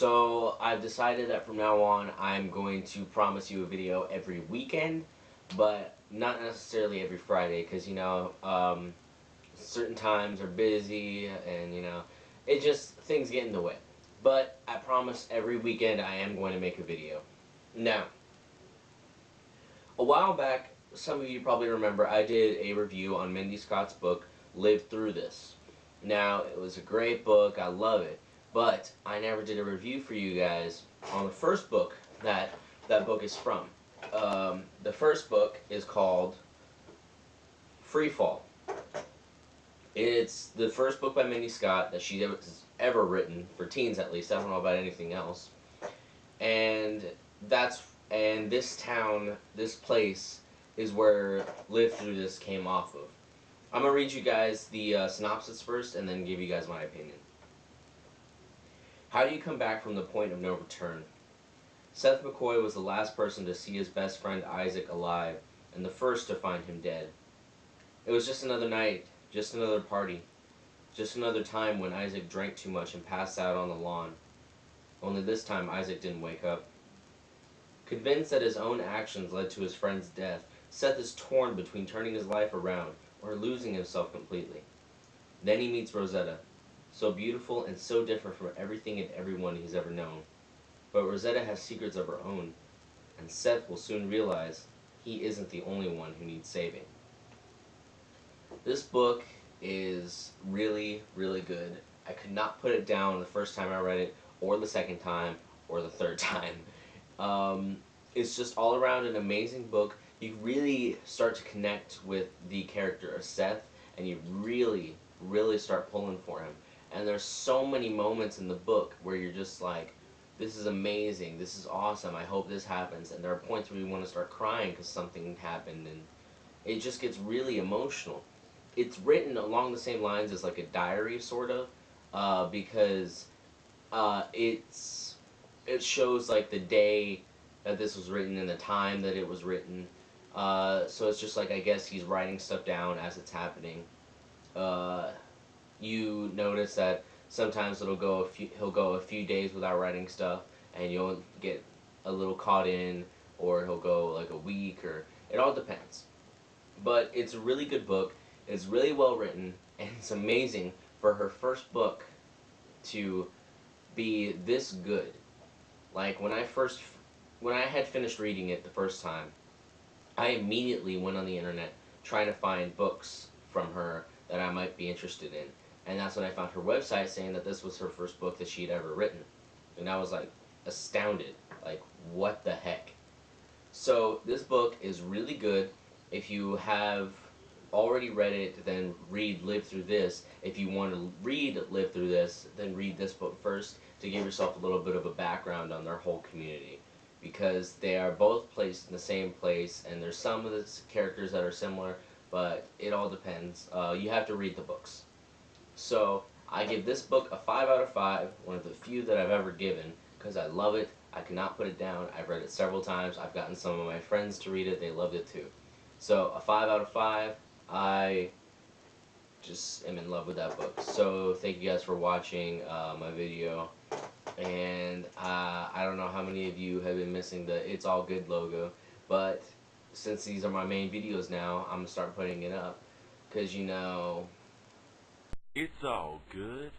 So I've decided that from now on I'm going to promise you a video every weekend, but not necessarily every Friday, because certain times are busy and it just things get in the way. But I promise every weekend I am going to make a video. Now, a while back, some of you probably remember I did a review on Mindy Scott's book, Live Through This. Now, it was a great book, I love it, but I never did a review for you guys on the first book that book is from. The first book is called Freefall. It's the first book by Mindy Scott that she has ever written, for teens at least. I don't know about anything else. And this town, this place, is where Live Through This came off of. I'm going to read you guys the synopsis first and then give you guys my opinion. How do you come back from the point of no return? Seth McCoy was the last person to see his best friend Isaac alive, and the first to find him dead. It was just another night, just another party, just another time when Isaac drank too much and passed out on the lawn. Only this time Isaac didn't wake up. Convinced that his own actions led to his friend's death, Seth is torn between turning his life around or losing himself completely. Then he meets Rosetta, so beautiful and so different from everything and everyone he's ever known. But Rosetta has secrets of her own, and Seth will soon realize he isn't the only one who needs saving. This book is really, really good. I could not put it down the first time I read it, or the second time, or the third time. It's just all around an amazing book. You really start to connect with the character of Seth, and you really, really start pulling for him. And there's so many moments in the book where you're just like, this is amazing, this is awesome, I hope this happens. And there are points where you want to start crying because something happened, and it just gets really emotional. It's written along the same lines as like a diary, sort of, because it shows like the day that this was written and the time that it was written. So it's just like, I guess he's writing stuff down as it's happening. You notice that sometimes he'll go a few days without writing stuff, and you'll get a little caught in, or he'll go like a week, or it all depends. But it's a really good book. It's really well written, and it's amazing for her first book to be this good. Like when I had finished reading it the first time, I immediately went on the internet trying to find books from her that I might be interested in. And that's when I found her website saying that this was her first book that she'd ever written. And I was like astounded, like what the heck. So this book is really good. If you have already read it, then read Live Through This. If you want to read Live Through This, then read this book first to give yourself a little bit of a background on their whole community, because they are both placed in the same place, and there's some of the characters that are similar, but it all depends. You have to read the books. So I give this book a 5 out of 5, one of the few that I've ever given, because I love it. I cannot put it down. I've read it several times. I've gotten some of my friends to read it. They loved it too. So a 5 out of 5. I just am in love with that book. So thank you guys for watching my video. And I don't know how many of you have been missing the It's All Good logo, but since these are my main videos now, I'm going to start putting it up, because It's all good.